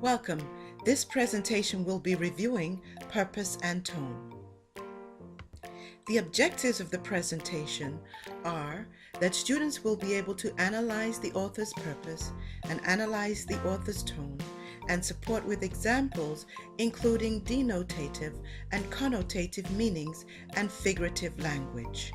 Welcome. This presentation will be reviewing purpose and tone. The objectives of the presentation are that students will be able to analyze the author's purpose and analyze the author's tone and support with examples including denotative and connotative meanings and figurative language.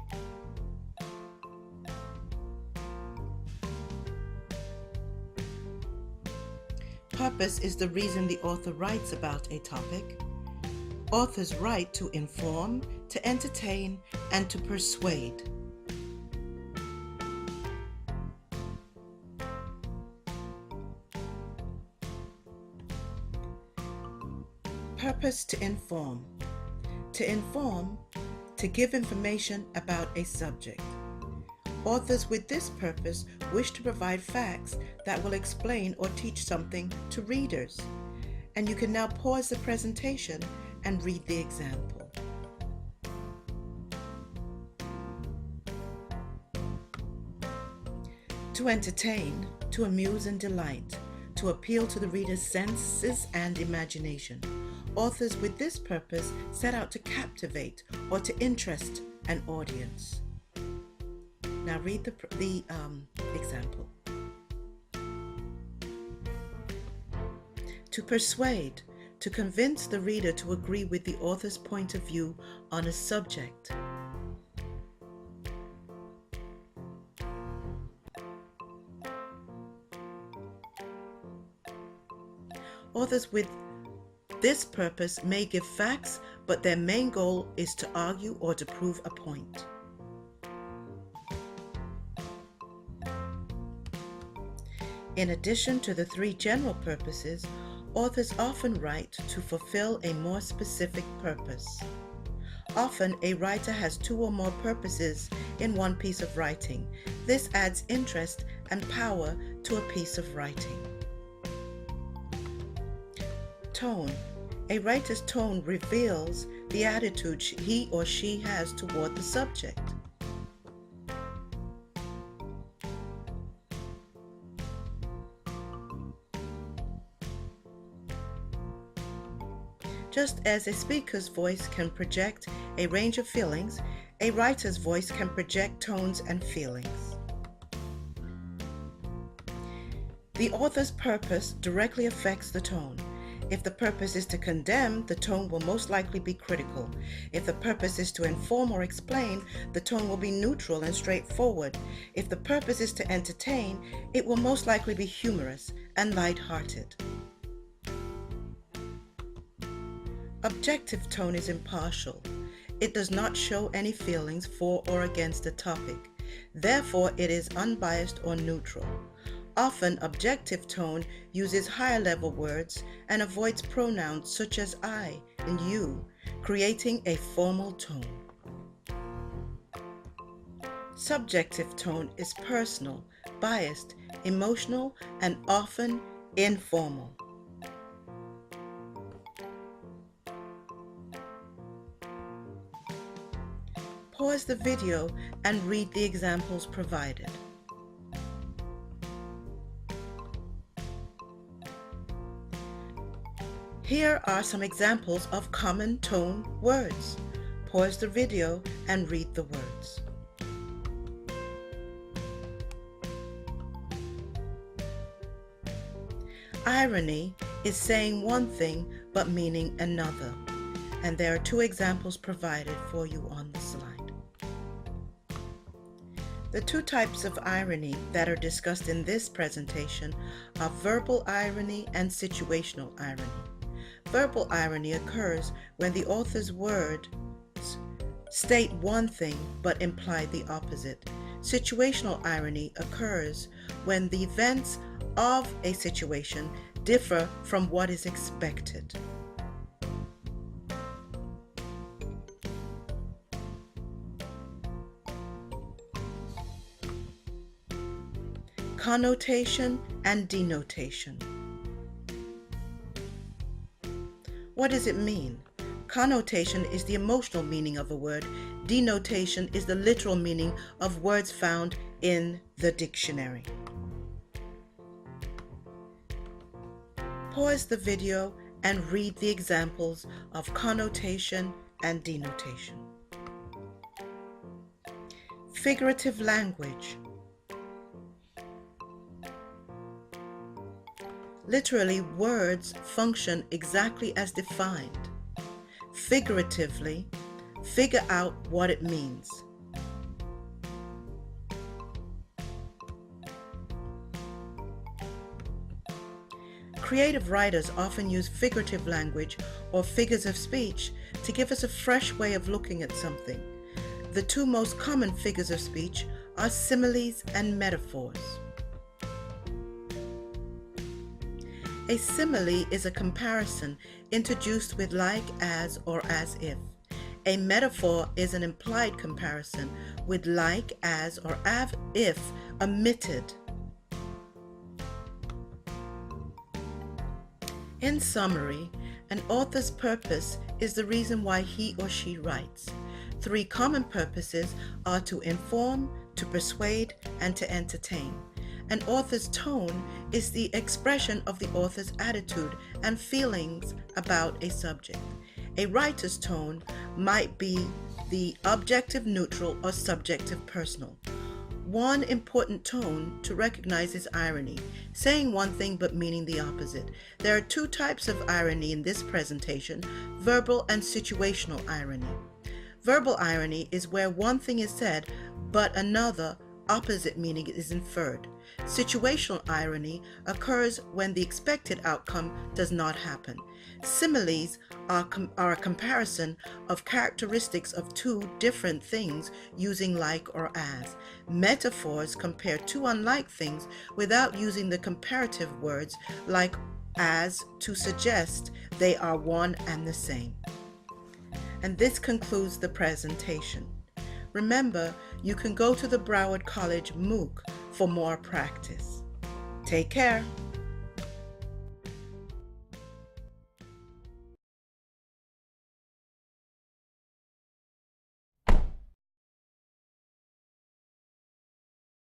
Purpose is the reason the author writes about a topic. Authors write to inform, to entertain, and to persuade. Purpose to inform. To inform, to give information about a subject. Authors with this purpose wish to provide facts that will explain or teach something to readers. And you can now pause the presentation and read the example. To entertain, to amuse and delight, to appeal to the reader's senses and imagination. Authors with this purpose set out to captivate or to interest an audience. Now read the example. To persuade, to convince the reader to agree with the author's point of view on a subject. Authors with this purpose may give facts, but their main goal is to argue or to prove a point. In addition to the three general purposes, authors often write to fulfill a more specific purpose. Often, a writer has two or more purposes in one piece of writing. This adds interest and power to a piece of writing. Tone. A writer's tone reveals the attitude he or she has toward the subject. Just as a speaker's voice can project a range of feelings, a writer's voice can project tones and feelings. The author's purpose directly affects the tone. If the purpose is to condemn, the tone will most likely be critical. If the purpose is to inform or explain, the tone will be neutral and straightforward. If the purpose is to entertain, it will most likely be humorous and light-hearted. Objective tone is impartial. It does not show any feelings for or against a topic. Therefore, it is unbiased or neutral. Often, objective tone uses higher-level words and avoids pronouns such as I and you, creating a formal tone. Subjective tone is personal, biased, emotional, and often informal. Pause the video and read the examples provided. Here are some examples of common tone words. Pause the video and read the words. Irony is saying one thing but meaning another. And there are two examples provided for you on the slide. The two types of irony that are discussed in this presentation are verbal irony and situational irony. Verbal irony occurs when the author's words state one thing but imply the opposite. Situational irony occurs when the events of a situation differ from what is expected. Connotation and denotation. What does it mean? Connotation is the emotional meaning of a word. Denotation is the literal meaning of words found in the dictionary. Pause the video and read the examples of connotation and denotation. Figurative language. Literally, words function exactly as defined. Figuratively, figure out what it means. Creative writers often use figurative language or figures of speech to give us a fresh way of looking at something. The two most common figures of speech are similes and metaphors. A simile is a comparison introduced with like, as, or as if. A metaphor is an implied comparison with like, as, or as if omitted. In summary, an author's purpose is the reason why he or she writes. Three common purposes are to inform, to persuade, and to entertain. An author's tone is the expression of the author's attitude and feelings about a subject. A writer's tone might be the objective neutral or subjective personal. One important tone to recognize is irony, saying one thing but meaning the opposite. There are two types of irony in this presentation, verbal and situational irony. Verbal irony is where one thing is said but another opposite meaning is inferred. Situational irony occurs when the expected outcome does not happen. Similes are a comparison of characteristics of two different things using like or as. Metaphors compare two unlike things without using the comparative words like as to suggest they are one and the same. And this concludes the presentation. Remember, you can go to the Broward College MOOC for more practice. Take care.